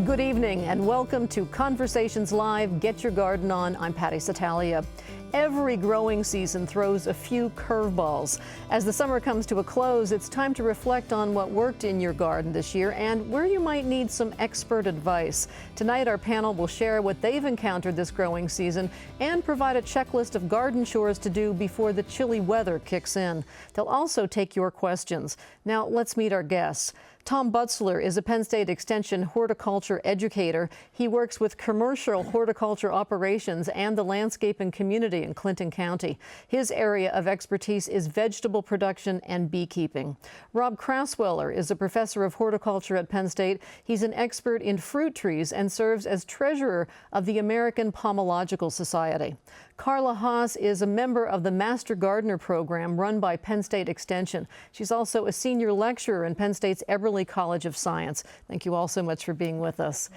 Good evening and welcome to Conversations Live, Get Your Garden On. I'm Patty Satalia. Every growing season throws a few curveballs. As the summer comes to a close, it's time to reflect on what worked in your garden this year and where you might need some expert advice. Tonight, our panel will share what they've encountered this growing season and provide a checklist of garden chores to do before the chilly weather kicks in. They'll also take your questions. Now, let's meet our guests. Tom Butzler is a Penn State Extension horticulture educator. He works with commercial horticulture operations and the landscaping community in Clinton County. His area of expertise is vegetable production and beekeeping. Rob Crasweller is a professor of horticulture at Penn State. He's an expert in fruit trees and serves as treasurer of the American Pomological Society. Carla Haas is a member of the Master Gardener program run by Penn State Extension. She's also a senior lecturer in Penn State's Eberly College of Science. Thank you all so much for being with us.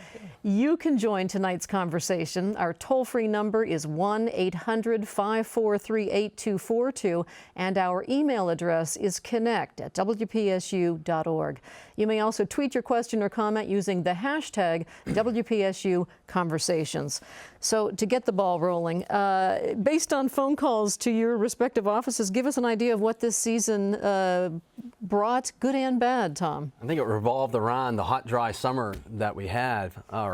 You can join tonight's conversation. Our toll-free number is 1-800-543-8242, and our email address is connect@wpsu.org. You may also tweet your question or comment using the hashtag WPSU Conversations. So to get the ball rolling, based on phone calls to your respective offices, give us an idea of what this season brought, good and bad, Tom. I think it revolved around the hot, dry summer that we had. I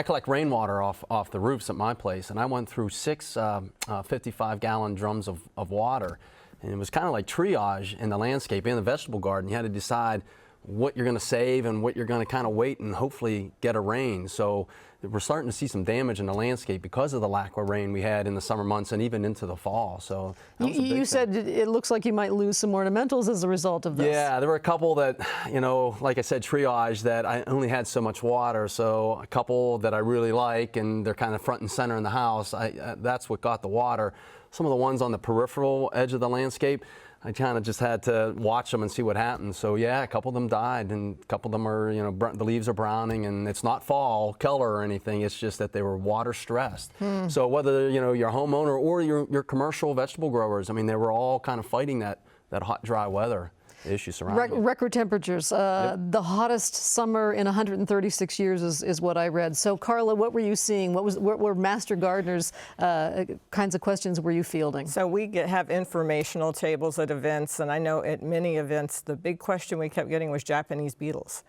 collect rainwater off the roofs at my place, and I went through 6 55-gallon drums of water. And it was kind of like triage in the landscape, in the vegetable garden. You had to decide what you're going to save and what you're going to kind of wait and hopefully get a rain. So we're starting to see some damage in the landscape because of the lack of rain we had in the summer months and even into the fall. So you said it looks like you might lose some ornamentals as a result of this. Yeah, there were a couple that, you know, like I said, triage, that I only had so much water. So a couple that I really like, and they're kind of front and center in the house, that's what got the water. Some of the ones on the peripheral edge of the landscape, I kind of just had to watch them and see what happened. So yeah, a couple of them died, and a couple of them are, you know, the leaves are browning, and it's not fall color or anything. It's just that they were water stressed. So whether, you know, you're a homeowner or your commercial vegetable growers, I mean, they were all kind of fighting that hot, dry weather issue surrounding record temperatures. Yep. The hottest summer in 136 years is what I read. So Carla, what were you seeing? What were Master Gardeners kinds of questions were you fielding? So we have informational tables at events, and I know at many events the big question we kept getting was Japanese beetles.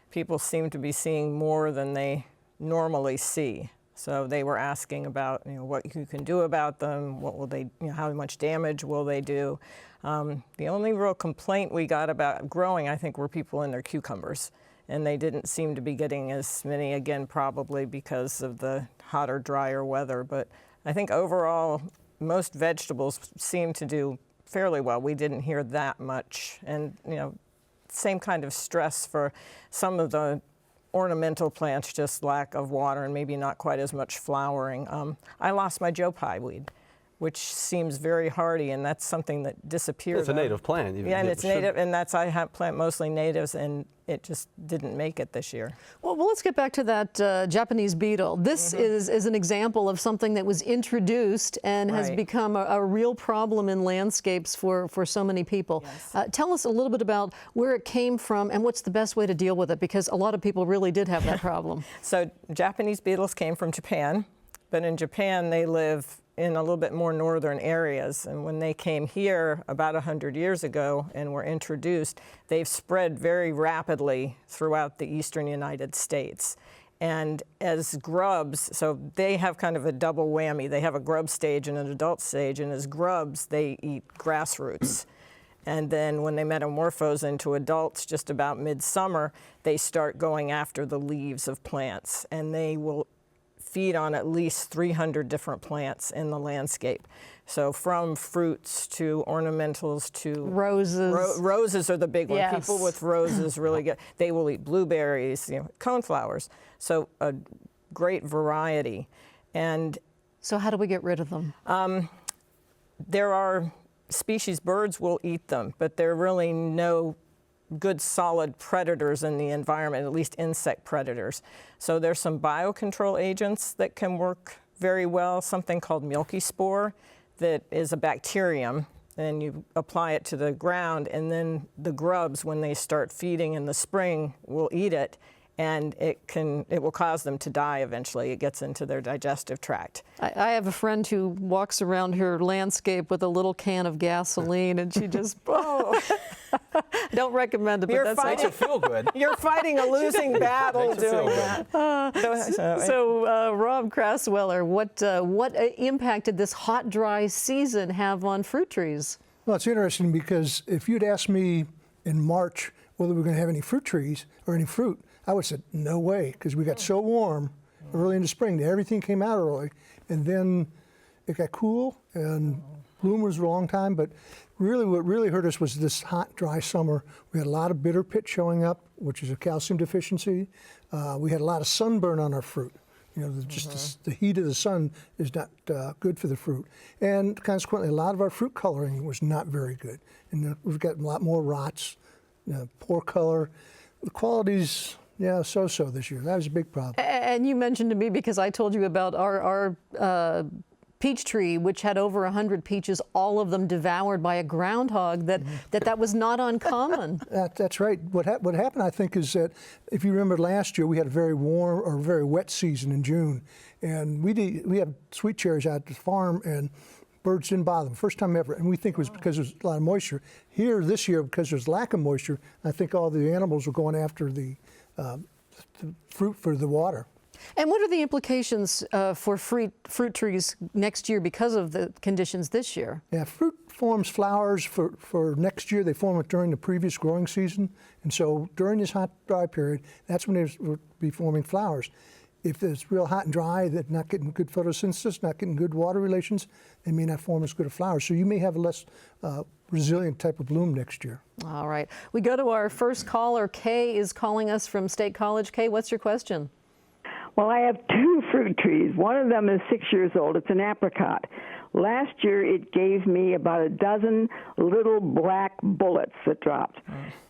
People seem to be seeing more than they normally see. So they were asking about, you know, what you can do about them, what will they, you know, how much damage will they do. The only real complaint we got about growing, I think, were people in their cucumbers. And they didn't seem to be getting as many, again, probably because of the hotter, drier weather. But I think overall, most vegetables seem to do fairly well. We didn't hear that much. And, you know, same kind of stress for some of the ornamental plants, just lack of water and maybe not quite as much flowering. I lost my Joe Pye weed, which seems very hardy, and that's something that disappeared. It's a native plant. Yeah, and it's native, and that's, I have plant mostly natives, and it just didn't make it this year. Well, let's get back to that Japanese beetle. This is an example of something that was introduced and has become a real problem in landscapes for so many people. Yes. Tell us a little bit about where it came from and what's the best way to deal with it, because a lot of people really did have that problem. So Japanese beetles came from Japan, but in Japan they live in a little bit more northern areas. And when they came here about 100 years ago and were introduced, they've spread very rapidly throughout the eastern United States. And as grubs, so they have kind of a double whammy. They have a grub stage and an adult stage, and as grubs, they eat grass roots. And then when they metamorphose into adults just about midsummer, they start going after the leaves of plants, and they will feed on at least 300 different plants in the landscape. So from fruits to ornamentals to roses. Roses are the big one. Yes. People with roses really get, they will eat blueberries, you know, coneflowers. So a great variety. And so how do we get rid of them? there are species, birds will eat them, but there are really no good solid predators in the environment, at least insect predators. So there's some biocontrol agents that can work very well, something called milky spore that is a bacterium, and you apply it to the ground, and then the grubs, when they start feeding in the spring, will eat it, and it will cause them to die eventually. It gets into their digestive tract. I have a friend who walks around her landscape with a little can of gasoline, and she just, don't recommend it, but You're that's Makes her feel good. You're fighting a losing battle Makes her feel doing good. that. So, Rob Crasweller, what impact did this hot, dry season have on fruit trees? Well, it's interesting because if you'd asked me in March whether we were going to have any fruit trees or any fruit, I would have said no way, because we got so warm early in the spring. Everything came out early, and then it got cool, and bloomers were a long time. But really, what really hurt us was this hot, dry summer. We had a lot of bitter pit showing up, which is a calcium deficiency. We had a lot of sunburn on our fruit. You know, the heat of the sun is not good for the fruit. And consequently, a lot of our fruit coloring was not very good. And we've got a lot more rots, poor color. The quality's, so-so this year. That was a big problem. And you mentioned to me, because I told you about our peach tree, which had over 100 peaches, all of them devoured by a groundhog, that was not uncommon. That's right. What happened, I think, is that if you remember last year, we had a very warm or very wet season in June, and we have sweet cherries out at the farm, and birds didn't bother them, first time ever. And we think it was because there's a lot of moisture. Here this year, because there's lack of moisture, I think all the animals were going after the fruit for the water. And what are the implications for fruit trees next year because of the conditions this year? Yeah, fruit forms flowers for next year. They form it during the previous growing season. And so during this hot, dry period, that's when they will be forming flowers. If it's real hot and dry, they're not getting good photosynthesis, not getting good water relations, they may not form as good a flower. So you may have a less resilient type of bloom next year. All right. We go to our first caller. Kay is calling us from State College. Kay, what's your question? Well, I have two fruit trees. One of them is 6 years old. It's an apricot. Last year, it gave me about a dozen little black bullets that dropped.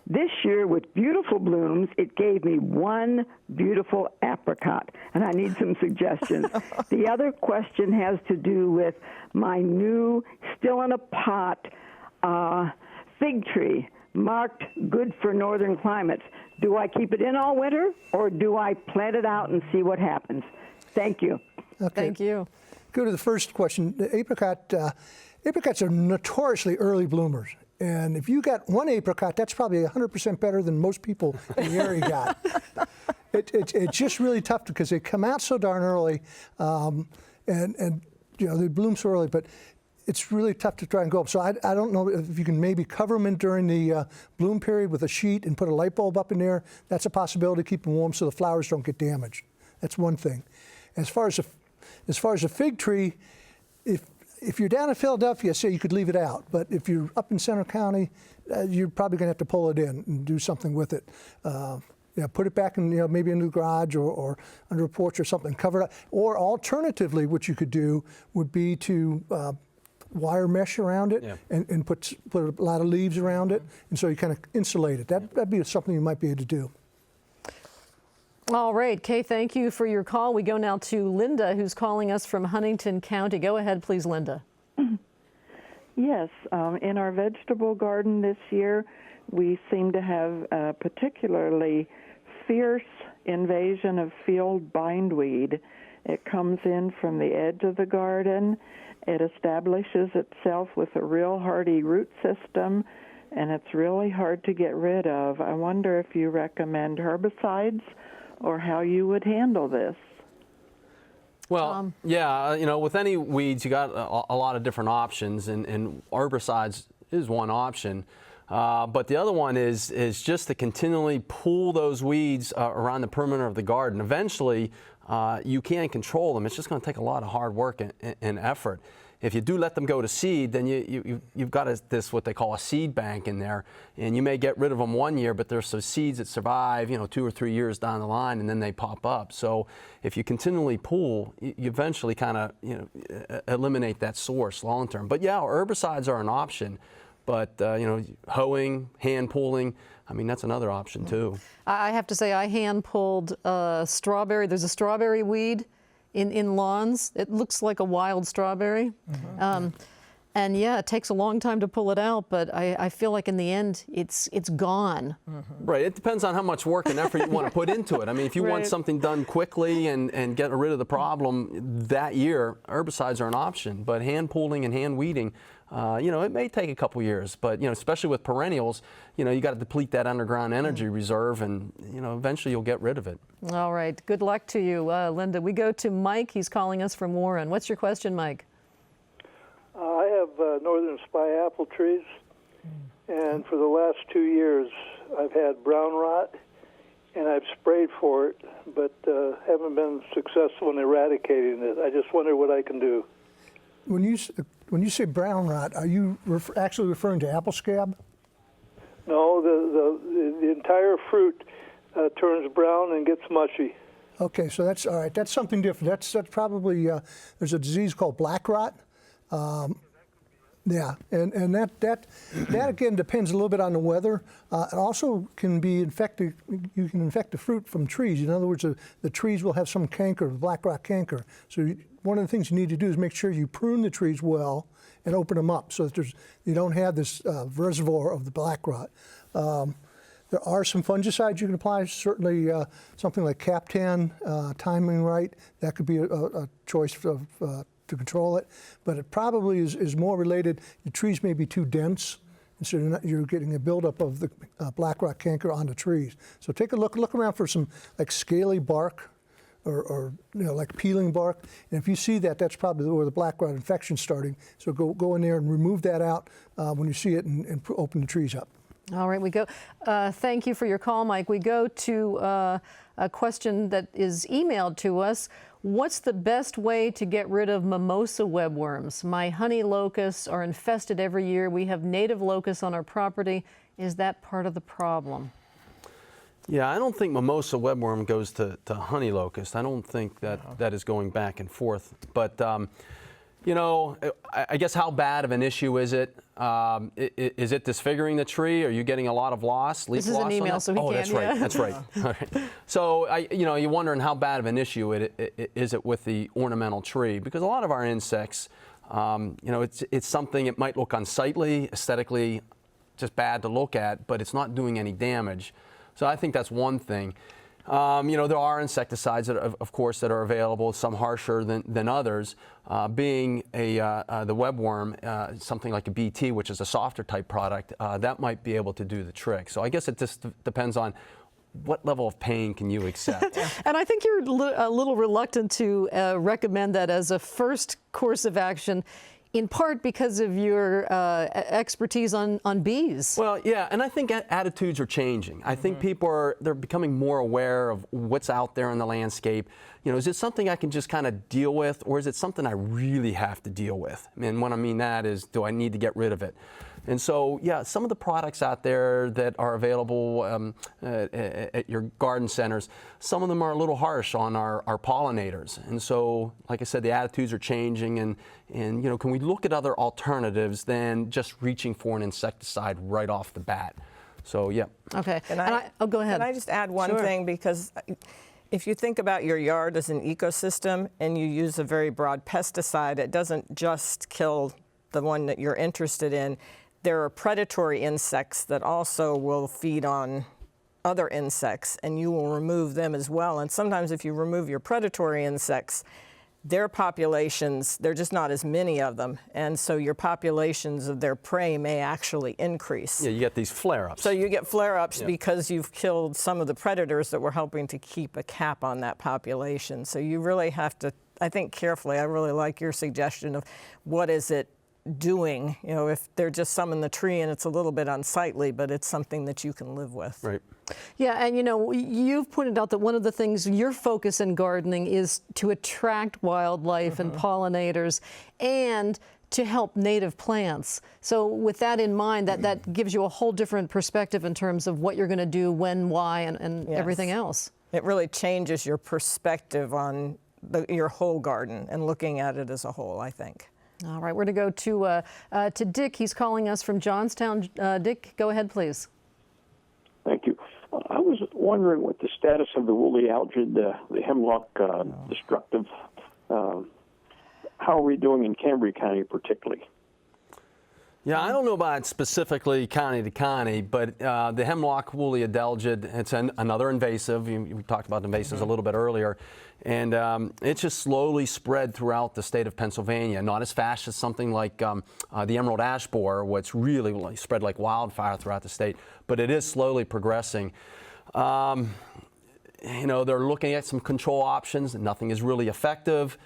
This year, with beautiful blooms, it gave me one beautiful apricot, and I need some suggestions. The other question has to do with my new, still in a pot, fig tree, marked good for northern climates. Do I keep it in all winter, or do I plant it out and see what happens? Thank you. Okay. Thank you. Go to the first question. The apricots are notoriously early bloomers. And if you got one apricot, that's probably 100% better than most people in the area got. It's just really tough because they come out so darn early, and they bloom so early. But it's really tough to try and go up. So I don't know if you can maybe cover them in during the bloom period with a sheet and put a light bulb up in there. That's a possibility to keep them warm so the flowers don't get damaged. That's one thing. As far as a fig tree, if you're down in Philadelphia, say you could leave it out. But if you're up in Center County, you're probably going to have to pull it in and do something with it. Put it back in, maybe in the garage or under a porch or something, cover it up. Or alternatively, what you could do would be to wire mesh around it and put a lot of leaves around it, and so you kind of insulate it. That'd be something you might be able to do. All right, Kay, thank you for your call. We go now to Linda, who's calling us from Huntington County. Go ahead, please, Linda. Yes, in our vegetable garden this year, we seem to have a particularly fierce invasion of field bindweed. It comes in from the edge of the garden. It establishes itself with a real hardy root system, and it's really hard to get rid of. I wonder if you recommend herbicides or how you would handle this. Well, with any weeds, you got a lot of different options, and herbicides is one option. But the other one is just to continually pull those weeds around the perimeter of the garden. Eventually, you can control them. It's just going to take a lot of hard work and effort. If you do let them go to seed, then you've got this what they call a seed bank in there, and you may get rid of them one year, but there's some seeds that survive, 2 or 3 years down the line, and then they pop up. So if you continually pull, you eventually kind of eliminate that source long term. But yeah, herbicides are an option, but hoeing, hand pulling, I mean, that's another option too. I have to say, I hand pulled strawberry. There's a strawberry weed in lawns. It looks like a wild strawberry. And yeah, it takes a long time to pull it out, but I feel like in the end, it's gone. Right. It depends on how much work and effort you want to put into it. I mean, if you want something done quickly and get rid of the problem that year, herbicides are an option. But hand pulling and hand weeding, it may take a couple years. But especially with perennials, you got to deplete that underground energy reserve, and eventually you'll get rid of it. All right. Good luck to you, Linda. We go to Mike. He's calling us from Warren. What's your question, Mike? I have northern spy apple trees, and for the last 2 years I've had brown rot, and I've sprayed for it, but haven't been successful in eradicating it. I just wonder what I can do. When you say brown rot, are you actually referring to apple scab? No, the entire fruit turns brown and gets mushy. Okay, so that's all right. That's something different. That's probably there's a disease called black rot. Yeah, and that again depends a little bit on the weather. It also can be infected. You can infect the fruit from trees. In other words, the trees will have some canker, black rot canker. So one of the things you need to do is make sure you prune the trees well and open them up so that you don't have this reservoir of the black rot. There are some fungicides you can apply. Certainly, something like Captan, timing right. That could be a choice to control it, but it probably is more related. The trees may be too dense, and so you're getting a buildup of the black rot canker on the trees. So take a look around for some like scaly bark, or like peeling bark. And if you see that, that's probably where the black rot infection's starting. So go in there and remove that out when you see it, and open the trees up. All right, we go. Thank you for your call, Mike. We go to a question that is emailed to us. What's the best way to get rid of mimosa webworms? My honey locusts are infested every year. We have native locusts on our property. Is that part of the problem? Yeah, I don't think mimosa webworm goes to honey locust. I don't think that is going back and forth. But I guess how bad of an issue is it? Is it disfiguring the tree? Are you getting a lot of loss? This is an email, so he can't. That's right. That's right. All right. So you're wondering how bad of an issue is it with the ornamental tree? Because a lot of our insects, it's something. It might look unsightly, aesthetically, just bad to look at, but it's not doing any damage. So I think that's one thing. There are insecticides that, of course, that are available, some harsher than others. Being the webworm, something like a BT, which is a softer type product, that might be able to do the trick. So I guess it just depends on what level of pain can you accept. And I think you're a little reluctant to recommend that as a first course of action, in part because of your expertise on bees. Well, yeah, and I think attitudes are changing. I think people they're becoming more aware of what's out there in the landscape. Is it something I can just kind of deal with, or is it something I really have to deal with? And what I mean that is, do I need to get rid of it? And so, yeah, some of the products out there that are available at your garden centers, some of them are a little harsh on our pollinators. And so, like I said, the attitudes are changing, and can we look at other alternatives than just reaching for an insecticide right off the bat? So, yeah. Okay. Go ahead. Can I just add one thing? Because if you think about your yard as an ecosystem and you use a very broad pesticide, it doesn't just kill the one that you're interested in. There are predatory insects that also will feed on other insects, and you will remove them as well. And sometimes if you remove your predatory insects, their populations, there are just not as many of them, and so your populations of their prey may actually increase. Yeah, you get these flare-ups. So you get flare-ups because you've killed some of the predators that were helping to keep a cap on that population. So you really have to, I think, carefully. I really like your suggestion of what is it doing, if they're just some in the tree and it's a little bit unsightly, but it's something that you can live with. Right. Yeah, and you've pointed out that one of the things, your focus in gardening is to attract wildlife and pollinators and to help native plants. So with that in mind, that gives you a whole different perspective in terms of what you're going to do, when, why, and everything else. It really changes your perspective on your whole garden and looking at it as a whole, I think. All right, we're going to go to Dick. He's calling us from Johnstown. Dick, go ahead, please. Thank you. I was wondering what the status of the woolly algid, the hemlock destructive, how are we doing in Cambria County particularly? Yeah, I don't know about specifically county to county, but the hemlock woolly adelgid, it's another invasive. We talked about invasives a little bit earlier. And it's just slowly spread throughout the state of Pennsylvania, not as fast as something like the emerald ash borer, which really spread like wildfire throughout the state, but it is slowly progressing. You know, they're looking at some control options. Nothing is really effective.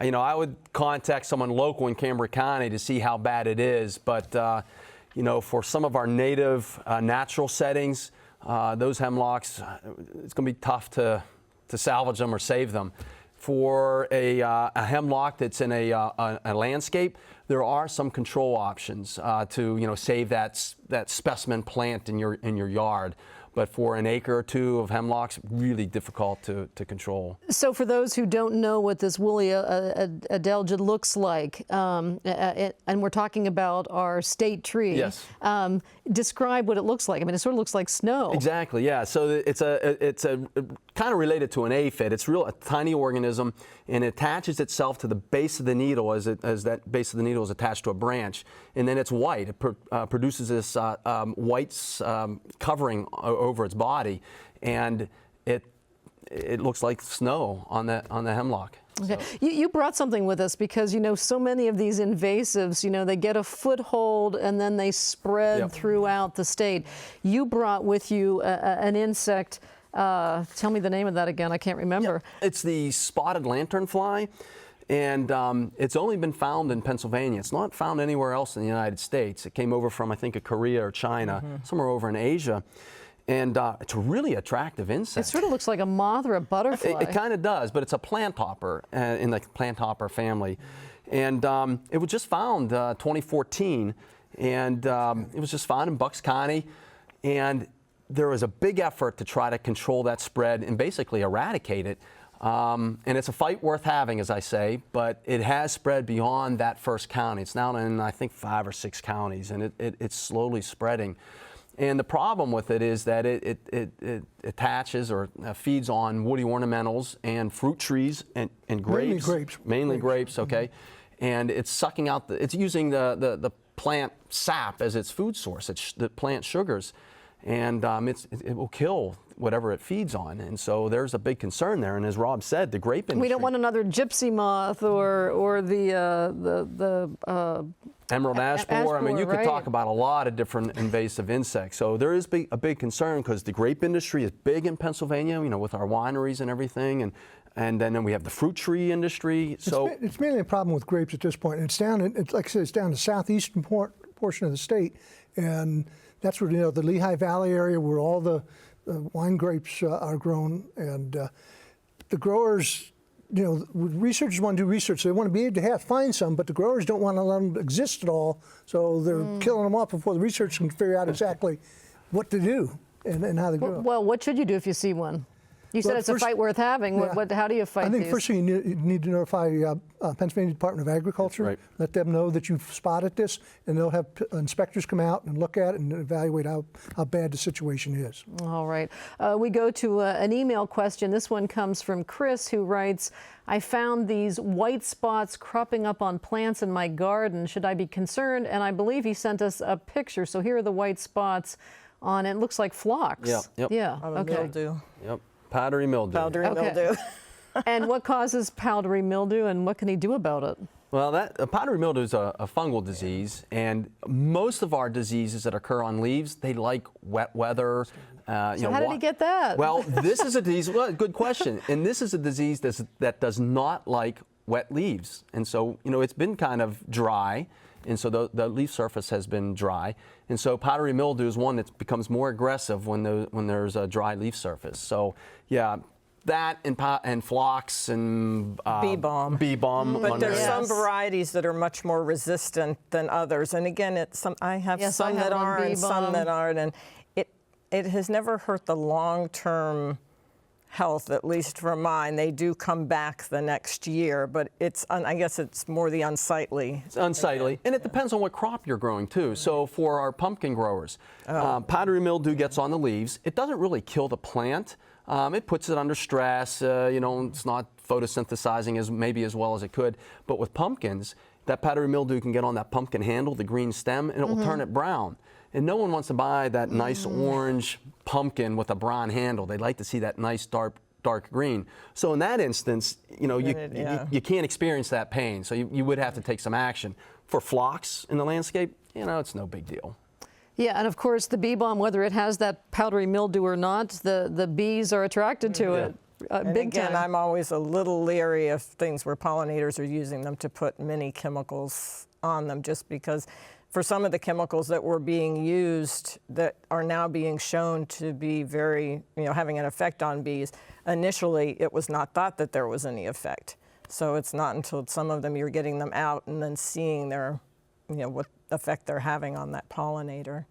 You know, I would contact someone local in Cambria County to see how bad it is. But, you know, for some of our native natural settings, those hemlocks, it's going to be tough to salvage them or save them. For a hemlock that's in a landscape, there are some control options to, you know, save that specimen plant in your yard. But for an acre or two of hemlocks, really difficult to control. So for those who don't know what this woolly adelgid looks like, and we're talking about our state tree, yes. Describe what it looks like. I mean, it sort of looks like snow. Exactly, yeah. So it's a kind of related to an aphid. It's a tiny organism, and it attaches itself to the base of the needle as that base of the needle is attached to a branch. And then it's white. It produces this white covering over its body, and it looks like snow on the hemlock. Okay. So. You brought something with us because, you know, so many of these invasives, you know, they get a foothold and then they spread throughout the state. You brought with you an insect. Tell me the name of that again. I can't remember. It's the spotted lanternfly, and it's only been found in Pennsylvania. It's not found anywhere else in the United States. It came over from, I think, Korea or China, somewhere over in Asia. And it's a really attractive insect. It sort of looks like a moth or a butterfly. It kind of does, but it's a plant hopper in the plant hopper family. And it was just found 2014, and it was just found in Bucks County. And there was a big effort to try to control that spread and basically eradicate it. And it's a fight worth having, as I say, but it has spread beyond that first county. It's now in, I think, 5 or 6 counties, and it's slowly spreading. And the problem with it is that it attaches or feeds on woody ornamentals and fruit trees and grapes. Mainly grapes, okay. And it's sucking out, it's using the plant sap as its food source, the plant sugars. And it will kill whatever it feeds on. And so there's a big concern there. And as Rob said, the grape industry. We don't want another gypsy moth or the emerald ash borer. I mean, you could talk about a lot of different invasive insects. So there is a big concern because the grape industry is big in Pennsylvania, you know, with our wineries and everything. And then we have the fruit tree industry. So it's mainly a problem with grapes at this point. It's down, like I said, it's down the southeastern portion of the state. And that's where, you know, the Lehigh Valley area where all the wine grapes are grown. And the growers, you know, researchers want to do research. So they want to be able to find some, but the growers don't want to let them exist at all. So they're killing them off before the researchers can figure out exactly what to do and how they grow. Well, what should you do if you see one? You said it's a fight worth having. Yeah. How do you fight these? I think first thing you need to notify Pennsylvania Department of Agriculture. Right. Let them know that you've spotted this, and they'll have inspectors come out and look at it and evaluate how bad the situation is. All right. We go to an email question. This one comes from Chris, who writes, I found these white spots cropping up on plants in my garden. Should I be concerned? And I believe he sent us a picture. So here are the white spots on it. It looks like phlox. Yeah. Okay. Mildew. Yep. Powdery mildew. Powdery mildew. And what causes powdery mildew, and what can he do about it? Well, powdery mildew is a fungal disease, and most of our diseases that occur on leaves, they like wet weather. So how did he get that? Well, this is a disease. Well, good question. And this is a disease that does not like wet leaves, and so it's been kind of dry. And so the leaf surface has been dry. And so powdery mildew is one that becomes more aggressive when there's a dry leaf surface. So yeah, that and phlox and bee balm. But there's some varieties that are much more resistant than others. And again, I have some that are and some that aren't. And it has never hurt the long-term health, at least for mine. They do come back the next year, but I guess it's more the unsightly. It's unsightly, and it depends on what crop you're growing too. So for our pumpkin growers, powdery mildew gets on the leaves. It doesn't really kill the plant. It puts it under stress. It's not photosynthesizing maybe as well as it could. But with pumpkins, that powdery mildew can get on that pumpkin handle, the green stem, and it will turn it brown. And no one wants to buy that nice orange pumpkin with a brown handle. They like to see that nice dark green. So in that instance, you can't experience that pain. So you would have to take some action. For phlox in the landscape, it's no big deal. Yeah, and of course the bee balm, whether it has that powdery mildew or not, the bees are attracted to it. And Big again, time. I'm always a little leery of things where pollinators are using them to put many chemicals on them, just because for some of the chemicals that were being used that are now being shown to be very, having an effect on bees, initially it was not thought that there was any effect. So it's not until some of them you're getting them out and then seeing their, what effect they're having on that pollinator.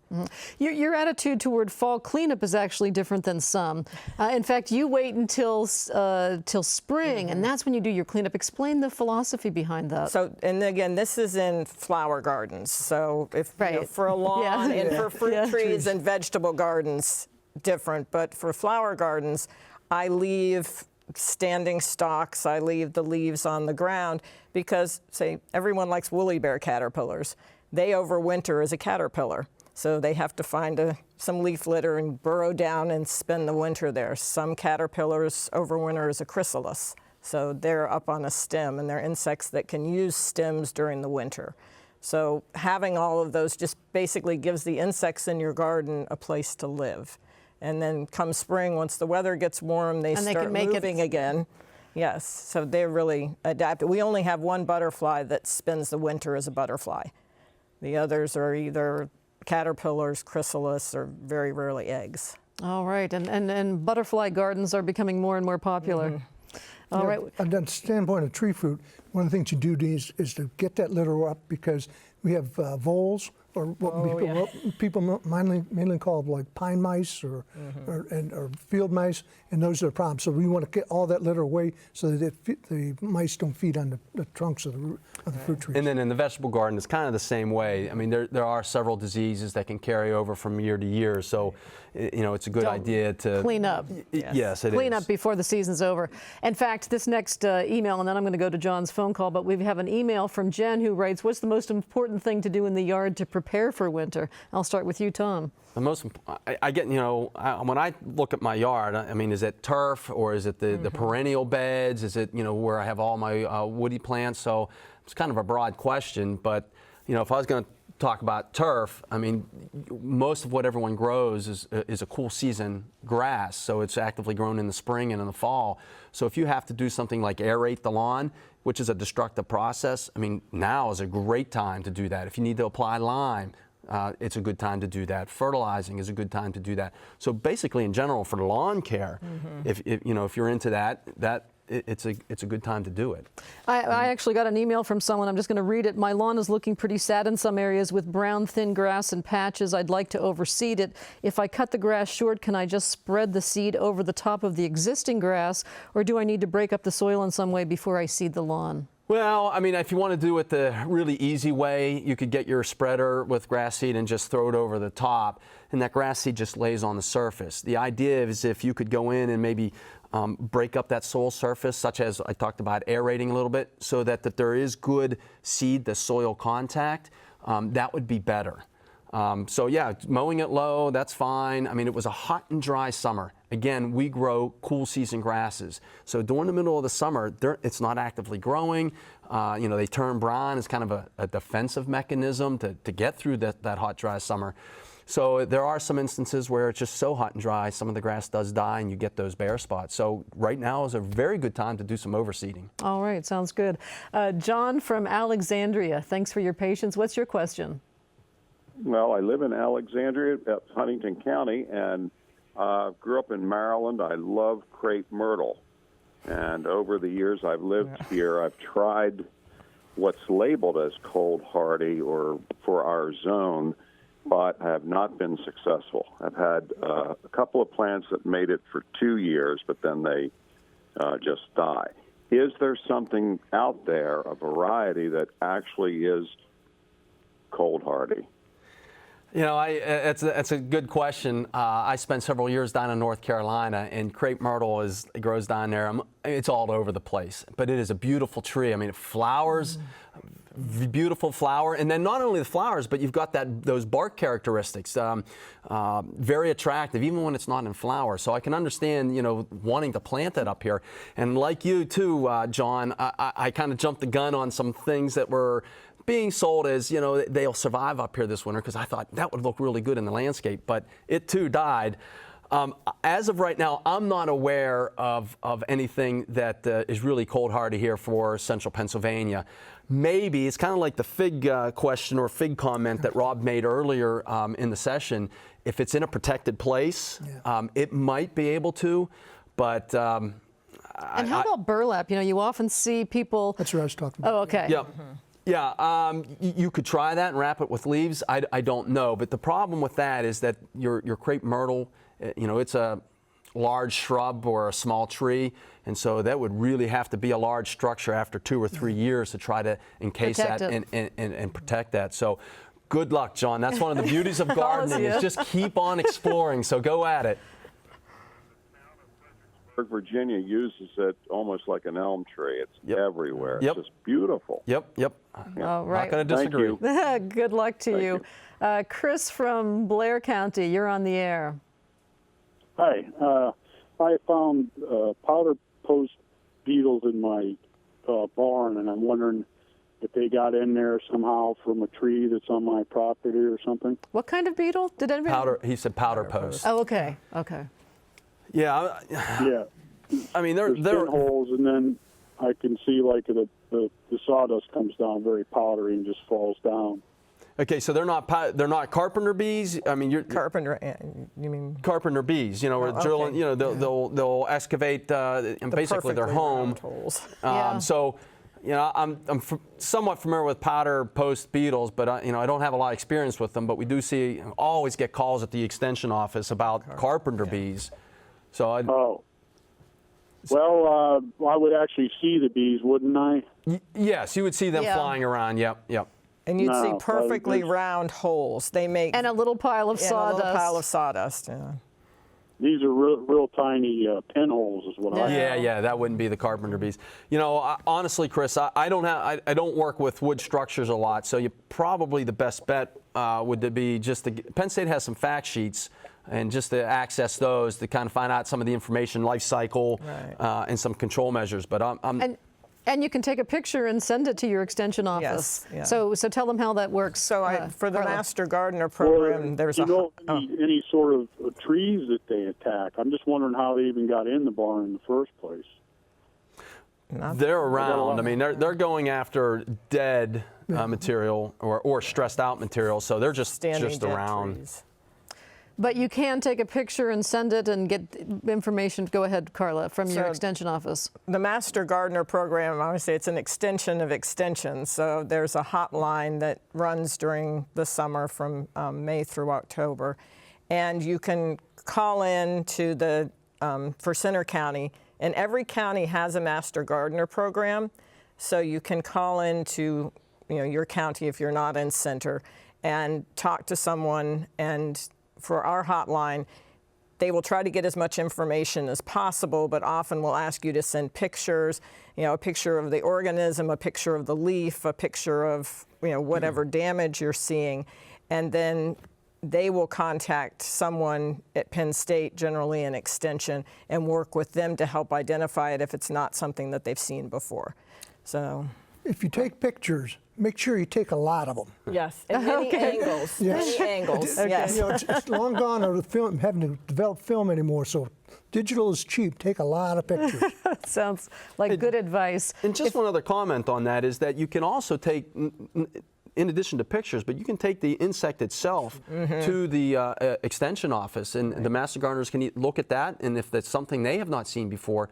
Your attitude toward fall cleanup is actually different than some. In fact, you wait until spring, and that's when you do your cleanup. Explain the philosophy behind that. So, and again, this is in flower gardens. So if for a lawn and for fruit trees and vegetable gardens, different. But for flower gardens, I leave standing stalks, I leave the leaves on the ground because, say, everyone likes woolly bear caterpillars. They overwinter as a caterpillar, so they have to find some leaf litter and burrow down and spend the winter there. Some caterpillars overwinter as a chrysalis, so they're up on a stem, and they're insects that can use stems during the winter. So having all of those just basically gives the insects in your garden a place to live. And then come spring, once the weather gets warm, they start moving again. Yes, so they're really adapted. We only have one butterfly that spends the winter as a butterfly. The others are either caterpillars, chrysalis, or very rarely eggs. All right, and butterfly gardens are becoming more and more popular. All right. On the standpoint of tree fruit, one of the things you do is to get that litter up, because we have voles, or what people mainly call like pine mice or field mice, and those are problems. So we want to get all that litter away so that the mice don't feed on the trunks of the fruit trees. And then in the vegetable garden, it's kind of the same way. I mean, there are several diseases that can carry over from year to year. So, it's a good idea to clean up. Yes, it is. Clean up before the season's over. In fact, this next email, and then I'm going to go to John's phone call, but we have an email from Jen who writes, what's the most important thing to do in the yard to prepare for winter? I'll start with you, Tom. The most, I get, when I look at my yard, I mean, is it turf, or is it the perennial beds? Is it, where I have all my woody plants? So it's kind of a broad question, but, if I was going to talk about turf, I mean, most of what everyone grows is a cool season grass, so it's actively grown in the spring and in the fall. So if you have to do something like aerate the lawn, which is a destructive process, I mean, now is a great time to do that. If you need to apply lime, it's a good time to do that. Fertilizing is a good time to do that. So basically, in general, for lawn care, if you're into that, it's a good time to do it. I actually got an email from someone. I'm just going to read it. My lawn is looking pretty sad in some areas with brown thin grass and patches. I'd like to overseed it. If I cut the grass short, can I just spread the seed over the top of the existing grass, or do I need to break up the soil in some way before I seed the lawn? Well, I mean, if you want to do it the really easy way, you could get your spreader with grass seed and just throw it over the top, and that grass seed just lays on the surface. The idea is if you could go in and maybe break up that soil surface, such as I talked about aerating a little bit, so that there is good seed to soil contact, that would be better. So yeah, mowing it low, that's fine. I mean, it was a hot and dry summer. Again, we grow cool season grasses. So during the middle of the summer, it's not actively growing. They turn brown. It's kind of a defensive mechanism to get through that hot, dry summer. So there are some instances where it's just so hot and dry, some of the grass does die and you get those bare spots. So right now is a very good time to do some overseeding. All right, sounds good. John from Alexandria, thanks for your patience. What's your question? Well, I live in Alexandria, Huntington County, and grew up in Maryland. I love crepe myrtle. And over the years I've lived here, I've tried what's labeled as cold hardy or for our zone, but have not been successful. I've had a couple of plants that made it for 2 years, but then they just die. Is there something out there, a variety that actually is cold hardy? It's a good question. I spent several years down in North Carolina, and crepe myrtle it grows down there. It's all over the place, but it is a beautiful tree. I mean, it flowers beautiful flower, and then not only the flowers, but you've got those bark characteristics, very attractive, even when it's not in flower. So I can understand, wanting to plant that up here. And like you too, John, I kind of jumped the gun on some things that were being sold as, they'll survive up here this winter, because I thought that would look really good in the landscape, but it too died. As of right now, I'm not aware of anything that is really cold hardy here for central Pennsylvania. Maybe it's kind of like the fig question or fig comment that Rob made earlier in the session. If it's in a protected place, it might be able to, but and how about burlap? You often see people. That's what I was talking about. Oh, okay. Yeah. Yeah, you could try that and wrap it with leaves. I don't know, but the problem with that is that your crepe myrtle, it's a large shrub or a small tree, and so that would really have to be a large structure after 2 or 3 years to try to encase that and protect that. So good luck, John. That's one of the beauties of gardening is just keep on exploring, so go at it. Virginia uses it almost like an elm tree. It's everywhere. Yep. It's just beautiful. Yep. All right. Not going to disagree. Good luck to you. Chris from Blair County, you're on the air. Hi. I found powder post beetles in my barn, and I'm wondering if they got in there somehow from a tree that's on my property or something. What kind of beetle? Did anybody? Powder. He said powder post. Oh, okay. Okay. Yeah. Yeah. I mean, There's pinholes, and then I can see like the sawdust comes down very powdery and just falls down. Okay, so they're not carpenter bees. I mean, Carpenter, you mean? Carpenter bees, or drilling. They'll excavate and basically their home. So, I'm somewhat familiar with powder post beetles, but I don't have a lot of experience with them. But we do always get calls at the extension office about carpenter bees. So I would actually see the bees, wouldn't I? Yes, you would see them flying around. Yep. And you'd see perfectly round holes. They make and a little pile of sawdust. A little pile of sawdust. Yeah. These are real tiny pinholes, is what I. Yeah, that wouldn't be the carpenter bees. Honestly, Chris, I don't work with wood structures a lot, so probably the best bet would be Penn State has some fact sheets, and just to access those to kind of find out some of the information, life cycle, and some control measures. But And you can take a picture and send it to your extension office. Yes. Yeah. So tell them how that works. So for the Master Gardener program, there's any sort of trees that they attack. I'm just wondering how they even got in the barn in the first place. They're around. I mean, they're going after dead material or stressed out material. So they're just around. Trees. But you can take a picture and send it and get information. Go ahead, Carla, from your extension office. The Master Gardener program, I would say it's an extension of extensions. So there's a hotline that runs during the summer from May through October. And you can call in to for Center County. And every county has a Master Gardener program. So you can call in to your county if you're not in Center and talk to someone, and for our hotline, they will try to get as much information as possible, but often will ask you to send pictures, a picture of the organism, a picture of the leaf, a picture of whatever damage you're seeing, and then they will contact someone at Penn State, generally in Extension, and work with them to help identify it if it's not something that they've seen before. So, if you take pictures, make sure you take a lot of them. Yes, and many angles. Yes. Many angles. Okay. Yes. It's long gone are having to develop film anymore, so digital is cheap. Take a lot of pictures. Sounds like good advice. And just one other comment on that is that you can also take, in addition to pictures, but you can take the insect itself to the extension office, and the Master Gardeners can look at that, and if that's something they have not seen before,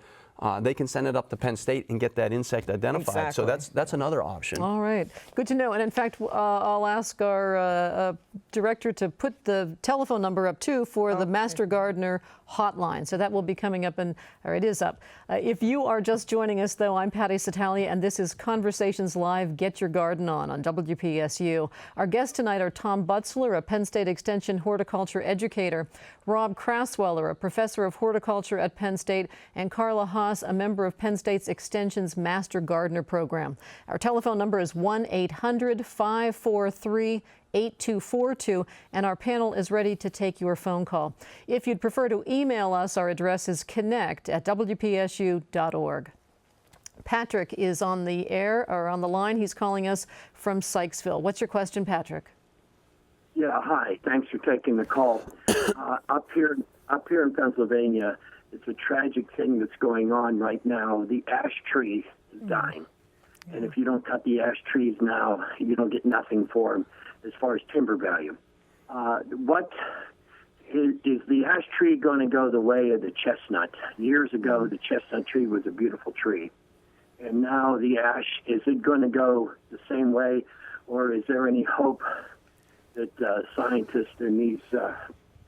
they can send it up to Penn State and get that insect identified. Exactly. So that's another option. All right, good to know. And in fact, I'll ask our director to put the telephone number up too for the Master Gardener hotline. So that will be coming up, or it is up. If you are just joining us, though, I'm Patty Satalia, and this is Conversations Live. Get Your Garden On WPSU. Our guests tonight are Tom Butzler, a Penn State Extension horticulture educator, Rob Crasweller, a professor of horticulture at Penn State, and Carla Haas, a member of Penn State's Extension's Master Gardener Program. Our telephone number is 1-800-543-8242, and our panel is ready to take your phone call. If you'd prefer to email us, our address is connect@wpsu.org. Patrick is on the air, or on the line. He's calling us from Sykesville. What's your question, Patrick? Yeah, hi. Thanks for taking the call. Up here in Pennsylvania, it's a tragic thing that's going on right now. The ash tree is dying. And if you don't cut the ash trees now, you don't get nothing for them as far as timber value. What is the ash tree going to go the way of the chestnut? Years ago, the chestnut tree was a beautiful tree. And now the ash, is it going to go the same way? Or is there any hope that scientists and these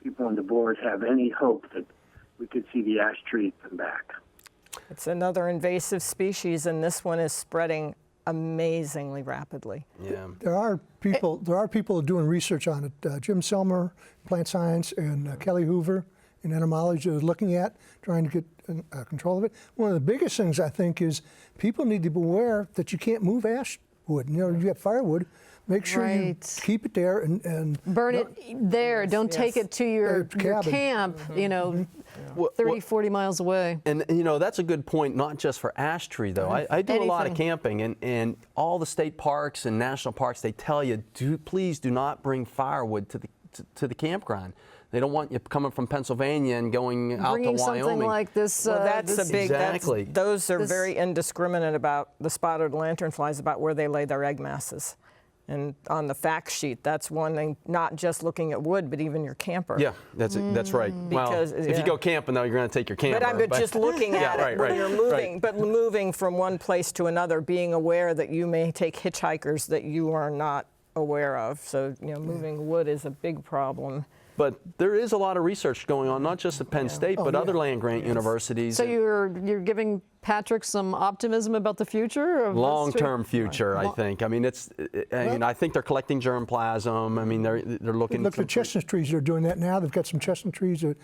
people on the board have any hope that we could see the ash tree come back? It's another invasive species, and this one is spreading amazingly rapidly. Yeah. There are people doing research on it. Jim Selmer, plant science, and Kelly Hoover in entomology are looking at trying to get control of it. One of the biggest things I think is people need to be aware that you can't move ash wood. You know, you have firewood. Make sure you keep it there and burn it there. Don't take it to your camp, you know, 30, 40 miles away. And, you know, that's a good point, not just for ash tree, though. I do a lot of camping, and all the state parks and national parks, they tell you, please do not bring firewood to the campground. They don't want you coming from Pennsylvania and going out to Wyoming. Something like this. Well, that's a big. Exactly. Those are very indiscriminate about the spotted lanternflies, about where they lay their egg masses. And on the fact sheet, that's one thing, not just looking at wood, but even your camper. Yeah, that's right. Because, well, if you go camping, though, you're going to take your camper. But I'm just looking at it when you're moving, but moving from one place to another, being aware that you may take hitchhikers that you are not aware of. So, you know, moving wood is a big problem. But there is a lot of research going on, not just at Penn State, but other land-grant universities. So you're giving Patrick some optimism about the future of long-term future, I think. I mean, I think they're collecting germplasm. I mean, they're looking. Look, the chestnut trees are doing that now. They've got some chestnut trees that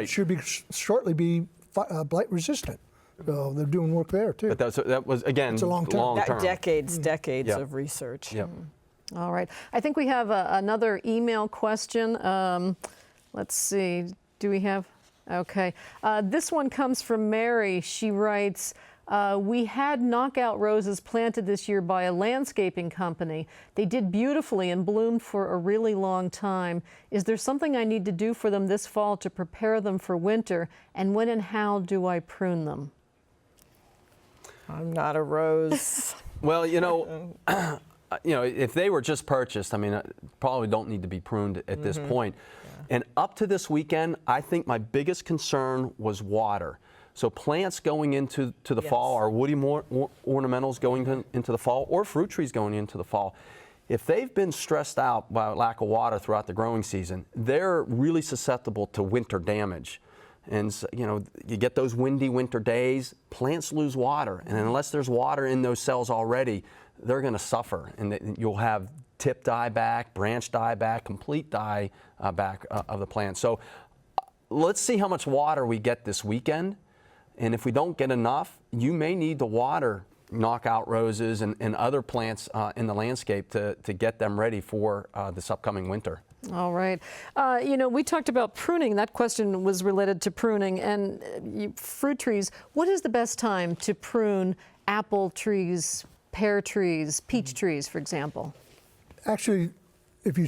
should shortly be blight resistant. So they're doing work there too. But that was again it's a long term. Decades of research. Yep. All right. I think we have another email question. Let's see. Do we have? Okay. This one comes from Mary. She writes, we had knockout roses planted this year by a landscaping company. They did beautifully and bloomed for a really long time. Is there something I need to do for them this fall to prepare them for winter? And when and how do I prune them? I'm not a rose. Well, you know, if they were just purchased, I mean, probably don't need to be pruned at this point. And up to this weekend, I think my biggest concern was water. So plants going into the fall, or woody ornamentals going into the fall, or fruit trees going into the fall, if they've been stressed out by lack of water throughout the growing season, they're really susceptible to winter damage. And you know, you get those windy winter days, plants lose water, and unless there's water in those cells already, they're going to suffer, and you'll have tip dieback, branch dieback, complete dieback of the plant. So let's see how much water we get this weekend, and if we don't get enough, you may need to water knockout roses and other plants in the landscape to get them ready for this upcoming winter. All right. You know, we talked about pruning. That question was related to pruning and fruit trees. What is the best time to prune apple trees, pear trees, peach trees, for example? Actually, if you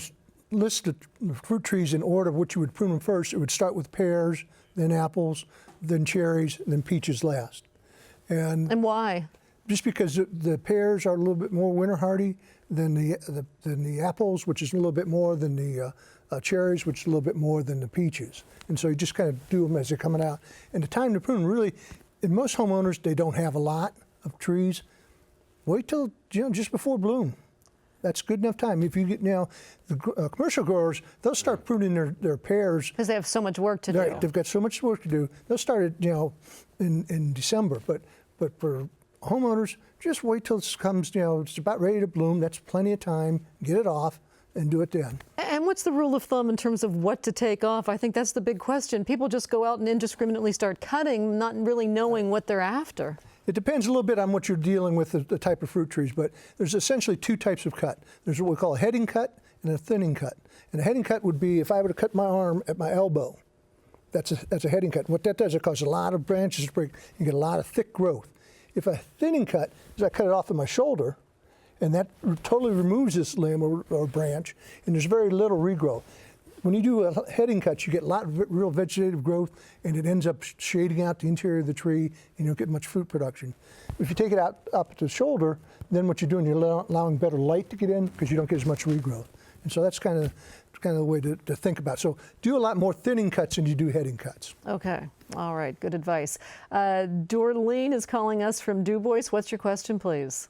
list the fruit trees in order of which you would prune them first, it would start with pears, then apples, then cherries, then peaches last. And why? Just because the pears are a little bit more winter hardy than the apples, which is a little bit more than the cherries, which is a little bit more than the peaches. And so you just kind of do them as they're coming out. And the time to prune, really, in most homeowners, they don't have a lot of trees. Wait till just before bloom. That's good enough time. If you get the commercial growers, they'll start pruning their pears because they have so much work to do. They've got so much work to do. They'll start it in December. But for homeowners, just wait till it comes. It's about ready to bloom. That's plenty of time. Get it off. and do it then. And what's the rule of thumb in terms of what to take off? I think that's the big question. People just go out and indiscriminately start cutting, not really knowing what they're after. It depends a little bit on what you're dealing with, the type of fruit trees, but there's essentially two types of cut. There's what we call a heading cut and a thinning cut. And a heading cut would be if I were to cut my arm at my elbow. That's a heading cut. What that does, it causes a lot of branches to break. You get a lot of thick growth. If a thinning cut is I cut it off at my shoulder, and that totally removes this limb or branch, and there's very little regrowth. When you do a heading cut, you get a lot of real vegetative growth, and it ends up shading out the interior of the tree, and you don't get much fruit production. If you take it out up to the shoulder, then what you're doing, you're allowing better light to get in because you don't get as much regrowth. And so that's kind of the way to think about it. So do a lot more thinning cuts than you do heading cuts. Okay. All right. Good advice. Dorleen is calling us from DuBois. What's your question, please?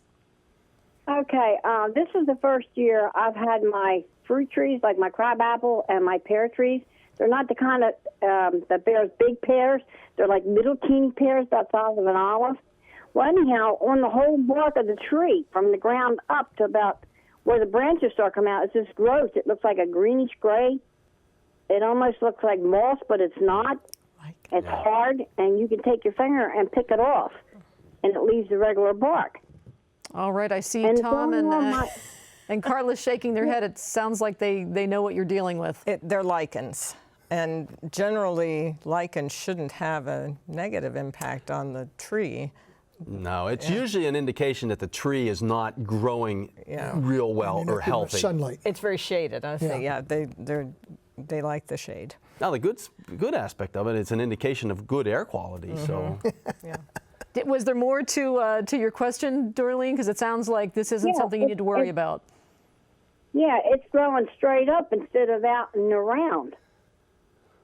Okay. This is the first year I've had my fruit trees, like my crabapple and my pear trees. They're not the kind of that bears big pears. They're like little teeny pears about the size of an olive. Well, anyhow, on the whole bark of the tree, from the ground up to about where the branches start coming out, it's this growth. It looks like a greenish gray. It almost looks like moss, but it's not. It's hard, and you can take your finger and pick it off, and it leaves the regular bark. All right, I see Tom and Carla's shaking their head. It sounds like they know what you're dealing with. They're lichens. And generally, lichens shouldn't have a negative impact on the tree. No, it's usually an indication that the tree is not growing real well or healthy. Sunlight. It's very shaded, I think. Yeah, they like the shade. Now, the good aspect of it, it's an indication of good air quality. So, Was there more to your question, Dorleen? Because it sounds like this isn't something you need to worry about. Yeah, it's growing straight up instead of out and around.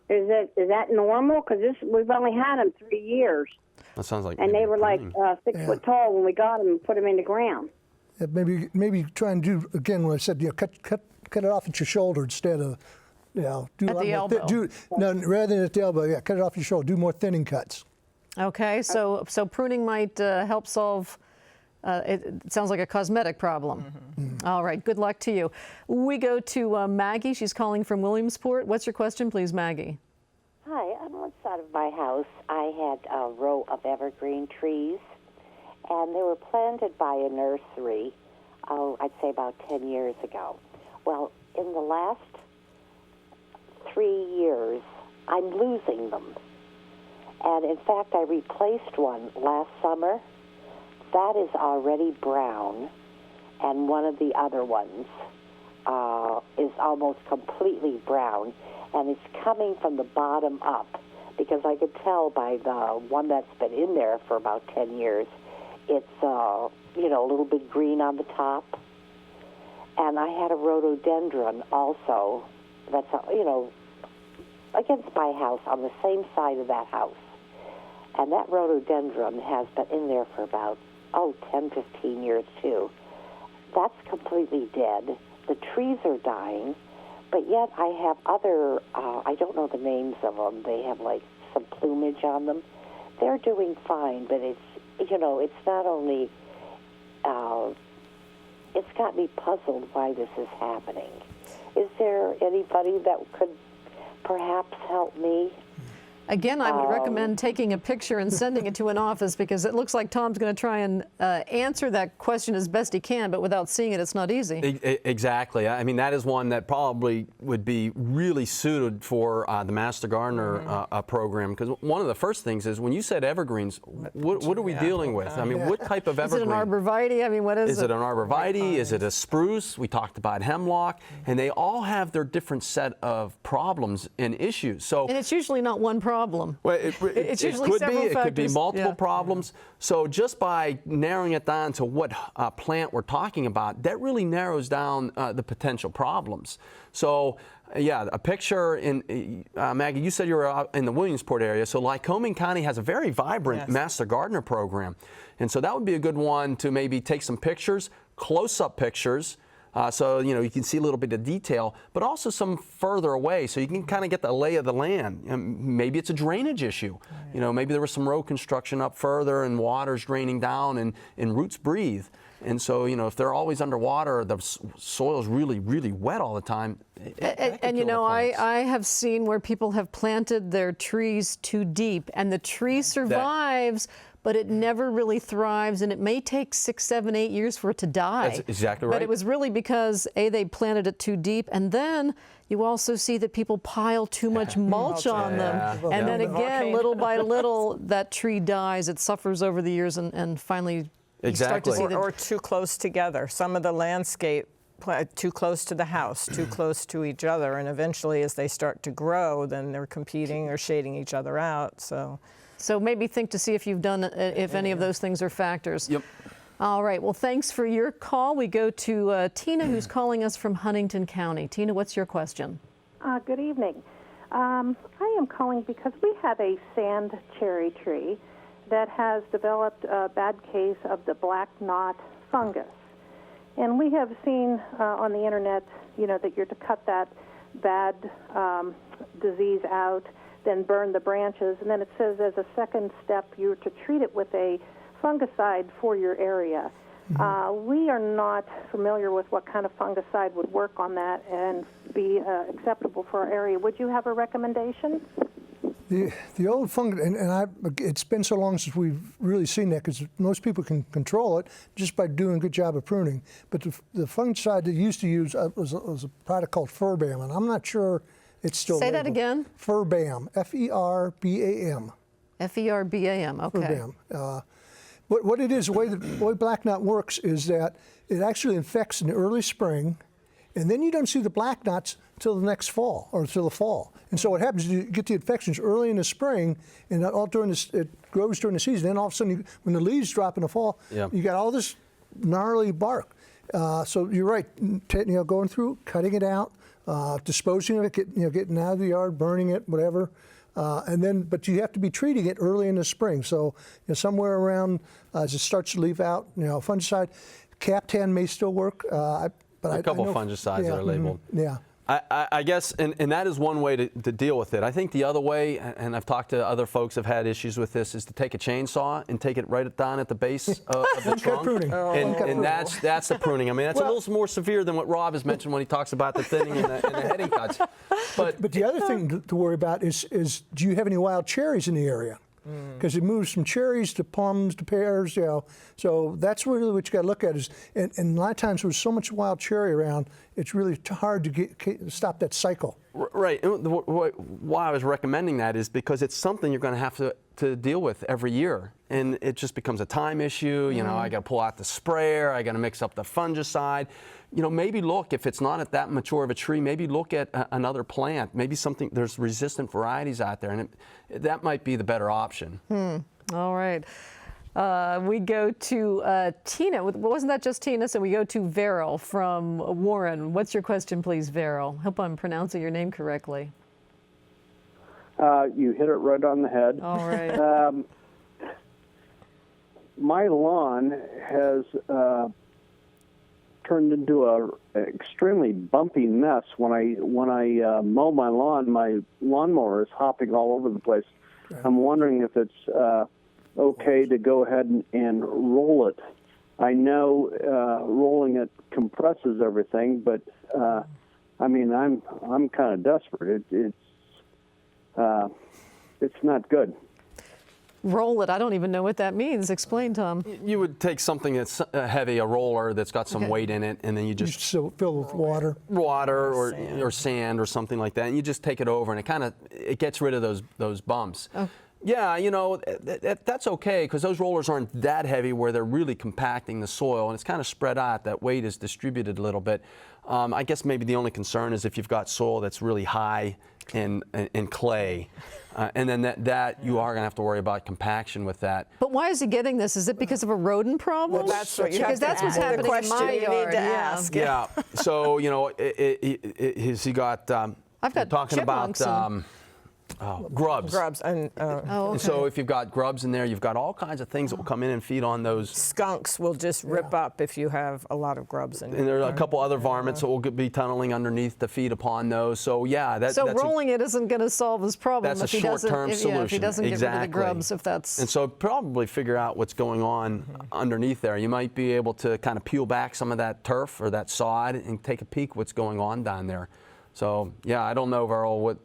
Is that normal? Because we've only had them 3 years. That sounds like. And they were like 6 foot tall when we got them and put them in the ground. Yeah, maybe try and do again what I said. Cut it off at your shoulder instead of do at the elbow. No, rather than at the elbow. Yeah, cut it off your shoulder. Do more thinning cuts. Okay, so pruning might help solve. It sounds like a cosmetic problem. All right, good luck to you. We go to Maggie. She's calling from Williamsport. What's your question, please, Maggie? Hi, on one side of my house, I had a row of evergreen trees, and they were planted by a nursery, I'd say about 10 years ago. Well, in the last 3 years, I'm losing them. And in fact, I replaced one last summer. That is already brown, and one of the other ones is almost completely brown, and it's coming from the bottom up, because I could tell by the one that's been in there for about 10 years, it's a little bit green on the top. And I had a rhododendron also that's against my house on the same side of that house. And that rhododendron has been in there for about 10, 15 years too. That's completely dead. The trees are dying, but yet I have other, I don't know the names of them. They have like some plumage on them. They're doing fine, but it's not only, it's got me puzzled why this is happening. Is there anybody that could perhaps help me? Again, I would recommend taking a picture and sending it to an office, because it looks like Tom's going to try and answer that question as best he can, but without seeing it, it's not easy. Exactly. I mean, that is one that probably would be really suited for the Master Gardener program, because one of the first things is when you said evergreens, what are we dealing with? I mean, what type of evergreen? Is it an arborvitae? I mean, what is it? Is it an arborvitae? Is it a spruce? We talked about hemlock, and they all have their different set of problems and issues. So, and it's usually not one problem. Well, it could be multiple problems. So just by narrowing it down to what plant we're talking about, that really narrows down the potential problems. So, a picture in, Maggie, you said you were out in the Williamsport area, so Lycoming County has a very vibrant Master Gardener program. And so that would be a good one to maybe take some pictures, close-up pictures, so you can see a little bit of detail, but also some further away, so you can kind of get the lay of the land. Maybe it's a drainage issue. Maybe there was some road construction up further, and water's draining down, and roots breathe. And so, you know, if they're always underwater, the soil's really, really wet all the time. And you know, I have seen where people have planted their trees too deep, and the tree survives, but it never really thrives, and it may take 6, 7, 8 years for it to die. That's exactly right. But it was really because, A, they planted it too deep, and then you also see that people pile too much mulch on them. And then again, little by little, that tree dies. It suffers over the years, and finally you start to see or too close together. Some of the landscape too close to the house, too close to each other, and eventually as they start to grow, then they're competing or shading each other out. So maybe think to see if you've done, if any of those things are factors. Yep. All right, well, thanks for your call. We go to Tina, who's calling us from Huntington County. Tina, what's your question? Good evening. I am calling because we have a sand cherry tree that has developed a bad case of the black knot fungus. And we have seen on the internet, you know, that you're to cut that bad disease out, then burn the branches, and then it says as a second step you're to treat it with a fungicide for your area. We are not familiar with what kind of fungicide would work on that and be acceptable for our area. Would you have a recommendation? The old fungus, and it's been so long since we've really seen that, because most people can control it just by doing a good job of pruning. But the fungicide they used to use was a product called Furbam, and I'm not sure it's still Say labeled. that again? Furbam, F-E-R-B-A-M. F-E-R-B-A-M, okay. Furbam. What it is, the way black knot works is that it actually infects in the early spring, and then you don't see the black knots till the next fall, or till the fall. And so what happens is you get the infections early in the spring, and all during this, it grows during the season. Then all of a sudden, when the leaves drop in the fall, you got all this gnarly bark. So you're right, going through, cutting it out, disposing of it, getting out of the yard, burning it, whatever. But you have to be treating it early in the spring. So somewhere around as it starts to leave out, fungicide, Captan may still work. But a couple of fungicides that are labeled. Yeah. I guess, and that is one way to deal with it. I think the other way, and I've talked to other folks who have had issues with this, is to take a chainsaw and take it right down at the base of the trunk. Pruning. And that's the pruning. I mean, that's a little more severe than what Rob has mentioned when he talks about the thinning and the heading cuts. But the other thing to worry about is do you have any wild cherries in the area? Because it moves from cherries to plums to pears, So that's really what you got to look at and a lot of times with so much wild cherry around, it's really hard to stop that cycle. Right. Why I was recommending that is because it's something you're going to have to deal with every year, and it just becomes a time issue. I got to pull out the sprayer, I got to mix up the fungicide. Maybe look, if it's not at that mature of a tree, maybe look at another plant. Maybe there's resistant varieties out there, and that might be the better option. All right. We go to Tina. Wasn't that just Tina? So we go to Veril from Warren. What's your question, please, Veril? Hope I'm pronouncing your name correctly. You hit it right on the head. All right. My lawn has turned into a extremely bumpy mess. When I mow my lawn, my lawnmower is hopping all over the place. I'm wondering if it's okay to go ahead and roll it. I know rolling it compresses everything, but I'm kind of desperate. It's not good. Roll it. I don't even know what that means. Explain, Tom. You would take something that's heavy, a roller that's got some weight in it, and then you just fill with water or sand or something like that, and you just take it over, and it gets rid of those bumps. Oh. Yeah, that's okay because those rollers aren't that heavy where they're really compacting the soil, and it's kind of spread out. That weight is distributed a little bit. I guess maybe the only concern is if you've got soil that's really high in clay. And then that you are going to have to worry about compaction with that. But why is he getting this? Is it because of a rodent problem? Well, that's what because that's what's happening in my yard. Need to ask. Yeah. So has he got? I've got talking about. Grubs. Grubs. And, And so if you've got grubs in there, you've got all kinds of things that will come in and feed on those. Skunks will just rip up if you have a lot of grubs in And there are a couple other varmints that will be tunneling underneath to feed upon those. So yeah, that's rolling it isn't going to solve his problem. That's a short-term solution. If he doesn't get rid of the grubs, if that's. And so probably figure out what's going on underneath there. You might be able to kind of peel back some of that turf or that sod and take a peek what's going on down there. So yeah, I don't know, Verl,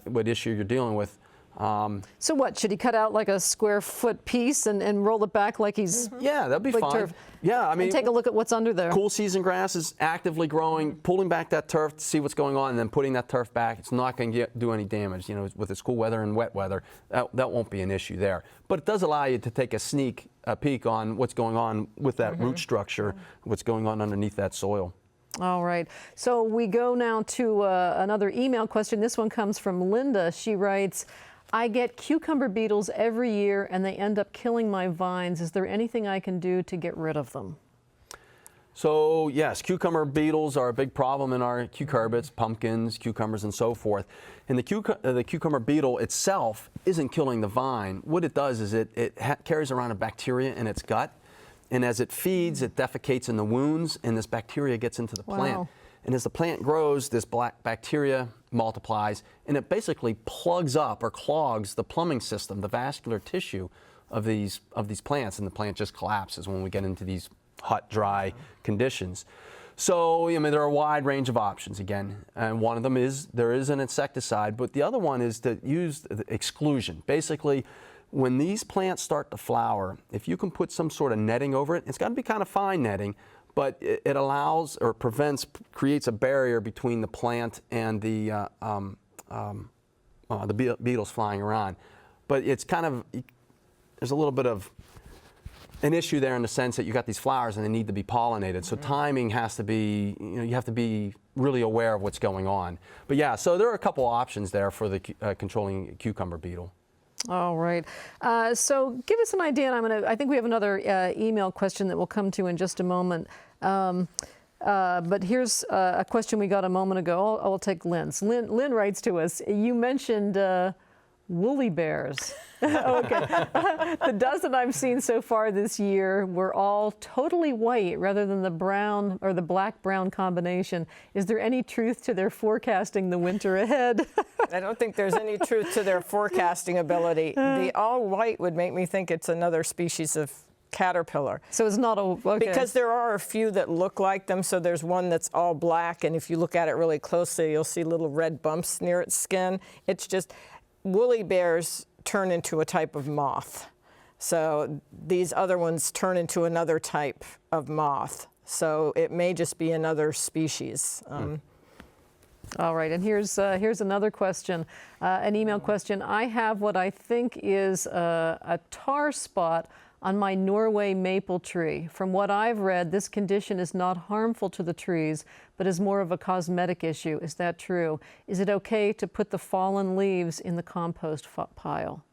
what issue you're dealing with. So what, should he cut out like a square foot piece and roll it back like he's Yeah, that'd be like fine. turf? Yeah, I mean, and take a look at what's under there. Cool season grass is actively growing, pulling back that turf to see what's going on, and then putting that turf back. It's not going to do any damage. You know, with its cool weather and wet weather, that won't be an issue there. But it does allow you to take a sneak peek on what's going on with that root structure, what's going on underneath that soil. All right. So we go now to another email question. This one comes from Linda. She writes, I get cucumber beetles every year and they end up killing my vines. Is there anything I can do to get rid of them? So yes, cucumber beetles are a big problem in our cucurbits, pumpkins, cucumbers, and so forth. And the cucumber beetle itself isn't killing the vine. What it does is it carries around a bacteria in its gut, and as it feeds, it defecates in the wounds, and this bacteria gets into the plant. Wow. And as the plant grows, this black bacteria multiplies, and it basically plugs up or clogs the plumbing system, the vascular tissue of these plants, and the plant just collapses when we get into these hot, dry conditions. So, I mean, there are a wide range of options again, and one of them is there is an insecticide, but the other one is to use the exclusion. Basically, when these plants start to flower, if you can put some sort of netting over it, it's got to be kind of fine netting, but it allows or creates a barrier between the plant and the beetles flying around. But it's kind of, there's a little bit of an issue there in the sense that you got these flowers and they need to be pollinated. So timing has to be, you have to be really aware of what's going on. But yeah, so there are a couple options there for the controlling cucumber beetle. All right. So give us an idea, and I think we have another email question that we'll come to in just a moment. But here's a question we got a moment ago. I'll take Lynn's. Lynn writes to us, you mentioned woolly bears. Okay. The dozen I've seen so far this year were all totally white rather than the brown or the black-brown combination. Is there any truth to their forecasting the winter ahead? I don't think there's any truth to their forecasting ability. The all white would make me think it's another species of caterpillar. So it's not a, okay. Because there are a few that look like them. So there's one that's all black, and if you look at it really closely, you'll see little red bumps near its skin. It's just, woolly bears turn into a type of moth. So these other ones turn into another type of moth. So it may just be another species. All right, and here's another question, an email question. I have what I think is a tar spot on my Norway maple tree. From what I've read, this condition is not harmful to the trees, but is more of a cosmetic issue. Is that true? Is it okay to put the fallen leaves in the compost pile?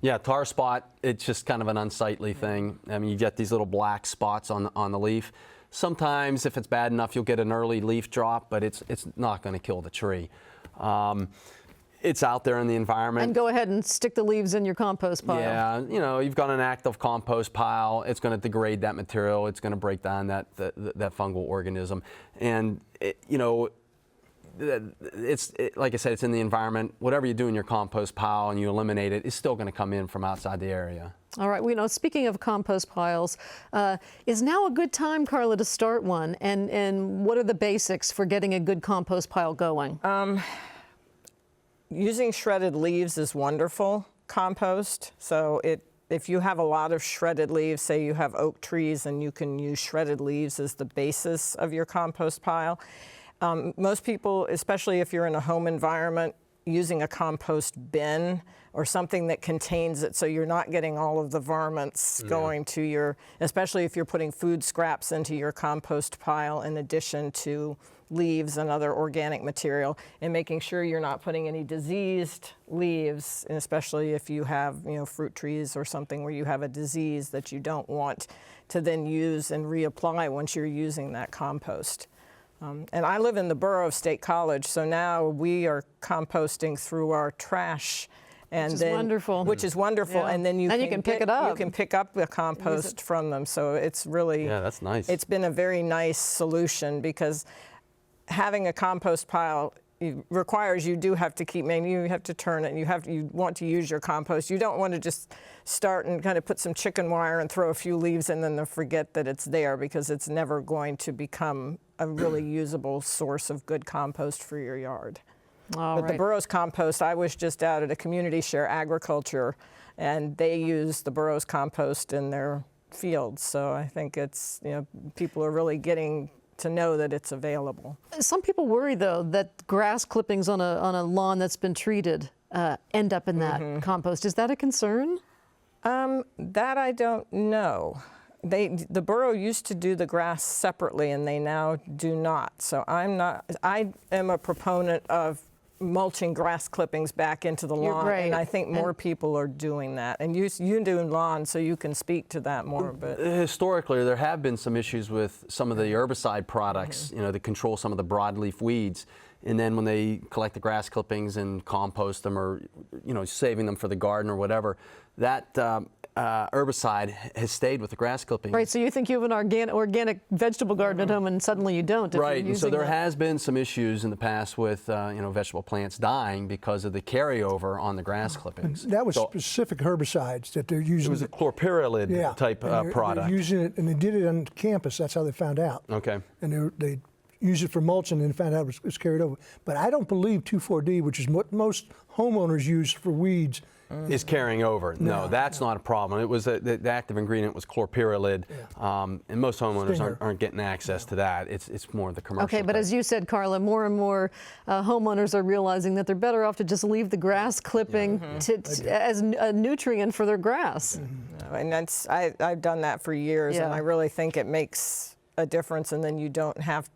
Yeah, tar spot, it's just kind of an unsightly thing. I mean, you get these little black spots on the leaf. Sometimes, if it's bad enough, you'll get an early leaf drop, but it's not going to kill the tree. It's out there in the environment. And go ahead and stick the leaves in your compost pile. Yeah, you've got an active compost pile. It's going to degrade that material. It's going to break down that fungal organism. And, like I said, it's in the environment. Whatever you do in your compost pile and you eliminate it, it's still going to come in from outside the area. All right. Speaking of compost piles, is now a good time, Carla, to start one? And what are the basics for getting a good compost pile going? Using shredded leaves is wonderful compost. So if you have a lot of shredded leaves, say you have oak trees, and you can use shredded leaves as the basis of your compost pile. Most people, especially if you're in a home environment, using a compost bin or something that contains it so you're not getting all of the varmints going to your, especially if you're putting food scraps into your compost pile in addition to leaves and other organic material, and making sure you're not putting any diseased leaves, and especially if you have fruit trees or something where you have a disease that you don't want to then use and reapply once you're using that compost. And I live in the borough of State College, so now we are composting through our trash. And Which is wonderful. Which is wonderful. Yeah. And then you can pick it up. You can pick up the compost from them. So it's really, Yeah, that's nice. It's been a very nice solution, because having a compost pile requires you do have to keep, you have to turn it, and you want to use your compost. You don't want to just start and kind of put some chicken wire and throw a few leaves in and then forget that it's there, because it's never going to become a really usable source of good compost for your yard. But the borough's compost, I was just out at a community share agriculture, and they use the borough's compost in their fields. So I think it's, people are really getting to know that it's available. Some people worry, though, that grass clippings on a lawn that's been treated end up in that compost. Is that a concern? That I don't know. The borough used to do the grass separately, and they now do not. So I am a proponent of mulching grass clippings back into the lawn, and I think more people are doing that. And you do lawn, so you can speak to that more. But historically, there have been some issues with some of the herbicide products, that control some of the broadleaf weeds. And then when they collect the grass clippings and compost them, or saving them for the garden or whatever, that herbicide has stayed with the grass clippings. Right, so you think you have an organic vegetable garden at home, and suddenly you don't. Right, and so there has been some issues in the past with vegetable plants dying because of the carryover on the grass clippings. That was specific herbicides that they're using. It was a chlorpyrrolid type product. They're using it, and they did it on campus. That's how they found out. Okay. And they used it for mulching and found out it was carried over. But I don't believe 2,4-D, which is what most homeowners use for weeds, is carrying over. No, that's not a problem. It was the active ingredient was chlorpyrrolid, and most homeowners aren't getting access to that. It's more the commercial. Okay, but as you said, Carla, more and more homeowners are realizing that they're better off to just leave the grass clipping as a nutrient for their grass. And I've done that for years, and I really think it makes a difference. And then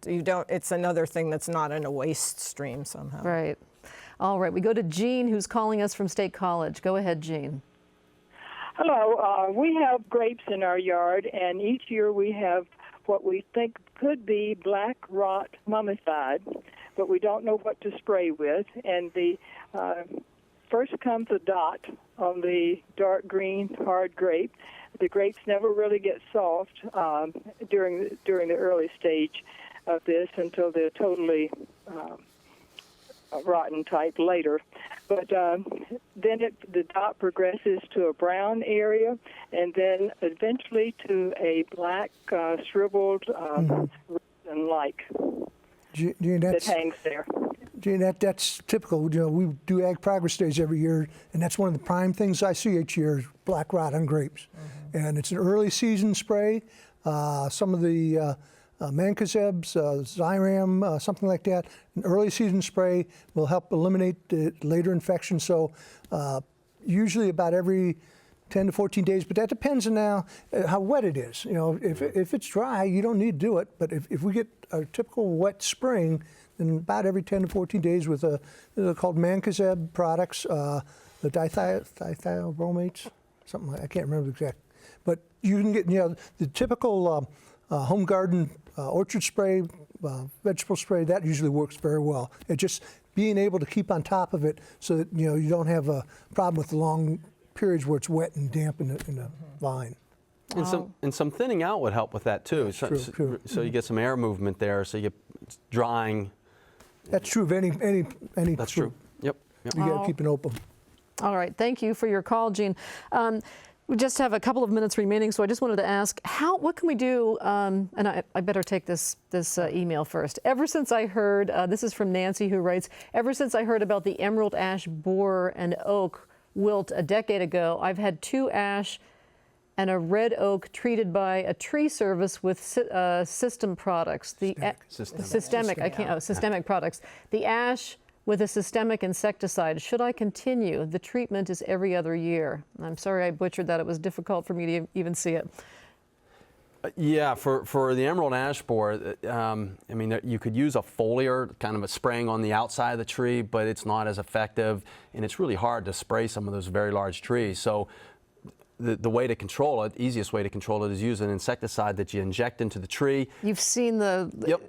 it's another thing that's not in a waste stream somehow. Right. All right, we go to Jean, who's calling us from State College. Go ahead, Jean. Hello. We have grapes in our yard, and each year we have what we think could be black rot mummified, but we don't know what to spray with. And the first comes a dot on the dark green hard grape. The grapes never really get soft during the early stage of this until they're totally rotten type later. But then the dot progresses to a brown area, and then eventually to a black shriveled resin-like that hangs there. Gene, that's typical. We do Ag Progress Days every year, and that's one of the prime things I see each year is black rot on grapes. And it's an early season spray. Some of the mancozebs, Xyram, something like that. An early season spray will help eliminate the later infection. So usually about every 10 to 14 days, but that depends on now how wet it is. If it's dry, you don't need to do it. But if we get a typical wet spring, then about every 10 to 14 days with they're called mancozeb products, the dithiobromates, something like I can't remember the exact. But you can get the typical home garden orchard spray, vegetable spray, that usually works very well. It's just being able to keep on top of it so that you don't have a problem with the long periods where it's wet and damp in the vine. And some thinning out would help with that too. True. So you get some air movement there, so you get drying. That's true of any That's fruit. true. Yep. You got to keep it open. All right, thank you for your call, Jean. We just have a couple of minutes remaining, so I just wanted to ask, what can we do, and I better take this email first. Ever since I heard, this is from Nancy who writes, ever since I heard about the emerald ash borer and oak wilt a decade ago, I've had 2 ash and a red oak treated by a tree service with system products. Systemic products. The ash with a systemic insecticide. Should I continue? The treatment is every other year. I'm sorry I butchered that. It was difficult for me to even see it. Yeah, for the emerald ash borer, you could use a foliar, kind of a spraying on the outside of the tree, but it's not as effective, and it's really hard to spray some of those very large trees. So the way to control it, easiest way to control it, is use an insecticide that you inject into the tree. You've seen the... Yep.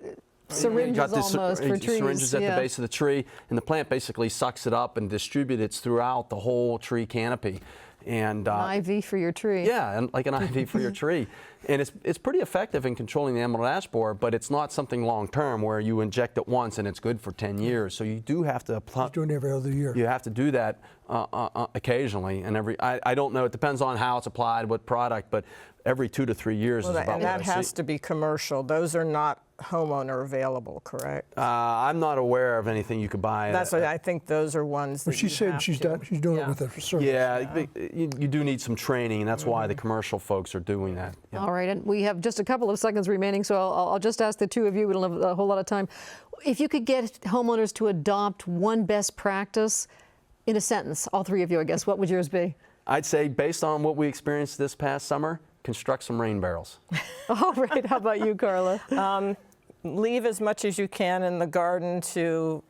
syringes got this almost for trees. syringes at yeah. the base of the tree, and the plant basically sucks it up and distributes it throughout the whole tree canopy. And An IV for your tree. yeah, and like an IV for your tree. And it's pretty effective in controlling the emerald ash borer, but it's not something long term where you inject it once and it's good for 10 years. So you do have to apply. Doing it every other year. You have to do that occasionally, and I don't know. It depends on how it's applied, what product, but every 2 to 3 years is about And what I that see. has to be commercial. Those are not homeowner available, correct? I'm not aware of anything you could buy. That's what I think. Those are ones that But she you said have she's to. done. She's doing Yeah. it with a service. Yeah, you do need some training, and that's why the commercial folks are doing that. Yeah. All right, and we have just a couple of seconds remaining, so I'll just ask the two of you. We don't have a whole lot of time. If you could get homeowners to adopt one best practice in a sentence, all three of you, I guess, what would yours be? I'd say, based on what we experienced this past summer, construct some rain barrels. All right, how about you, Carla? Leave as much as you can in the garden to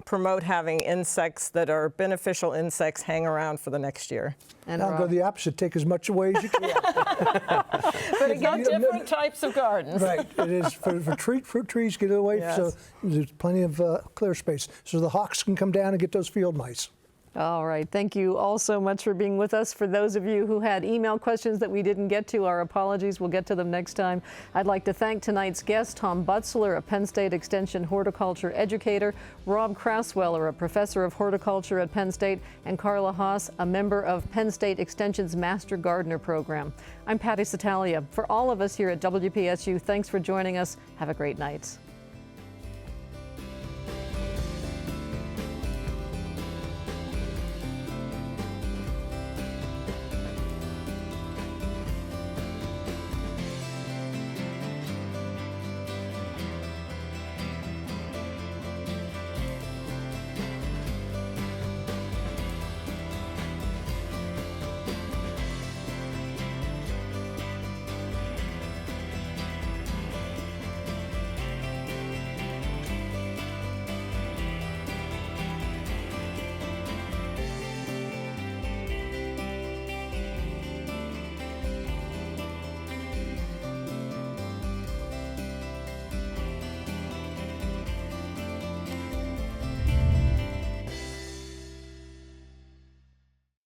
promote having insects that are beneficial insects hang around for the next year. And I'll go the opposite. Take as much away as you can. But again, different types of gardens. Right. It is for fruit trees. Get it away. Yes. So there's plenty of clear space, so the hawks can come down and get those field mice. All right, thank you all so much for being with us. For those of you who had email questions that we didn't get to, our apologies. We'll get to them next time. I'd like to thank tonight's guest, Tom Butzler, a Penn State Extension horticulture educator, Rob Crasweller, a professor of horticulture at Penn State, and Carla Haas, a member of Penn State Extension's Master Gardener program. I'm Patty Satalia. For all of us here at WPSU, thanks for joining us. Have a great night.